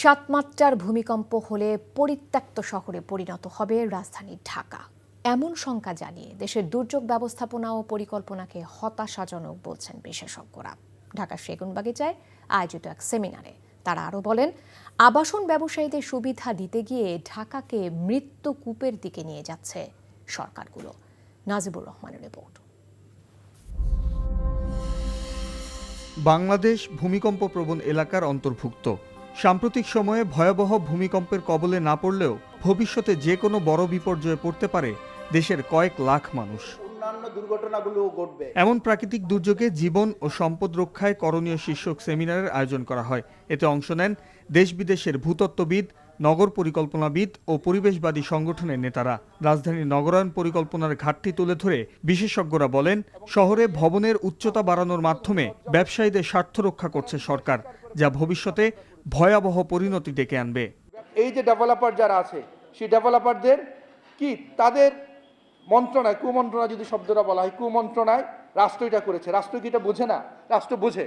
সাত মাত্রার ভূমিকম্প হলে পরিত্যক্ত শহরে পরিণত হবে রাজধানী ঢাকা, এমন শঙ্কা জানিয়ে দেশের দুর্যোগ ব্যবস্থাপনা ও পরিকল্পনাকে হতাশাজনক বলছেন বিশেষজ্ঞরা। ঢাকার সেগুনবাগিচায় আয়োজিত এক সেমিনারে তারা আরও বলেন, আবাসন ব্যবসায়ীদের সুবিধা দিতে গিয়ে ঢাকাকে মৃত্যুকূপের দিকে নিয়ে যাচ্ছে সরকারগুলো। নাজিবুর রহমানের রিপোর্ট। বাংলাদেশ ভূমিকম্প প্রবণ এলাকার অন্তর্ভুক্ত। সাম্প্রতিক সময়ে ভয়াবহ ভূমিকম্পের কবলে না পড়লেও ভবিষ্যতে যে কোনো বড় বিপর্যয়ে পড়তে পারে দেশের কয়েক লাখ মানুষ। এমন প্রাকৃতিক দুর্যোগে জীবন ও সম্পদ রক্ষায় করণীয় শীর্ষক সেমিনারের আয়োজন করা হয়। এতে অংশ নেন দেশ বিদেশের ভূতত্ত্ববিদ, নগর পরিকল্পনাবিদ ও পরিবেশবাদী সংগঠনের নেতারা। রাজধানীর নগরায়ণ পরিকল্পনার ঘাটতি তুলে ধরে বিশেষজ্ঞরা বলেন, শহরে ভবনের উচ্চতা বাড়ানোর মাধ্যমে ব্যবসায়ীদের স্বার্থ রক্ষা করছে সরকার, যা ভবিষ্যতে ভয়াবহ পরিণতি ডেকে আনবে। এই যে ডেভেলপার যারা আছে, সেই ডেভেলপারদের কি তাদের মন্ত্রণায়, কুমন্ত্রণায় যদি শব্দটা বলা হয়, কুমন্ত্রণায় রাষ্ট্র এটা করেছে। রাষ্ট্র কি এটা বোঝে না? রাষ্ট্র বোঝে,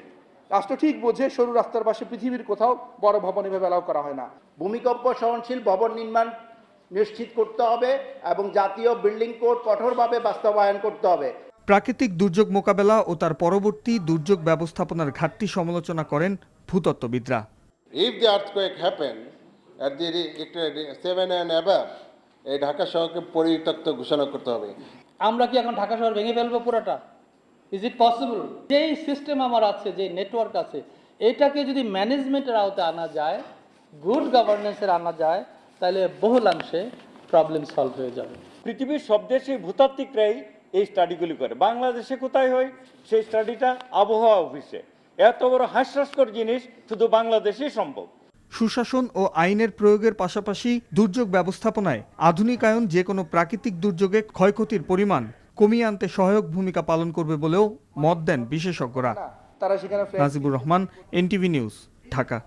রাষ্ট্র ঠিক বোঝে। সরু রাস্তার পাশে পৃথিবীর কোথাও বড় ভবন এভাবে এলাও করা হয় না। ভূমিকম্প সহনশীল ভবন নির্মাণ নিশ্চিত করতে হবে এবং জাতীয় বিল্ডিং কোড কঠোরভাবে বাস্তবায়ন করতে হবে। প্রাকৃতিক দুর্যোগ মোকাবেলা ও তার পরবর্তী দুর্যোগ ব্যবস্থাপনার ঘাটতি সমালোচনা করেন ভূতত্ত্ববিদরা। If the earthquake happen at the 7 and above, এই ঢাকা শহরকে পরিত্যক্ত ঘোষণা করতে হবে। আমরা কি এখন ঢাকা শহর ভেঙে ফেলবো পুরোটা? Is it possible? যেই সিস্টেম আমার আছে, যে নেটওয়ার্ক আছে, এটাকে যদি ম্যানেজমেন্টের আওতায় আনা যায়, গুড গভর্নেন্সের আনা যায়, তাহলে বহুলাংশে প্রবলেম সলভ হয়ে যাবে। পৃথিবীর সব দেশে ভূতাত্ত্বিকরাই এই স্টাডিগুলি করে। বাংলাদেশে কোথায় হয় সেই স্টাডিটা? আবহাওয়া অফিসে। এত বড় হাস্যস্কর জিনিস শুধু বাংলাদেশেই সম্ভব। সুশাসন ও আইনের প্রয়োগের পাশাপাশি দুর্যোগ ব্যবস্থাপনায় আধুনিকায়ন যে কোনো প্রাকৃতিক দুর্যোগে ক্ষয়ক্ষতির পরিমাণ কমিয়ে আনতে সহায়ক ভূমিকা পালন করবে বলেও মত দেন বিশেষজ্ঞরা। তারা সেখানে নাজিবুর রহমান, NTV নিউজ, ঢাকা।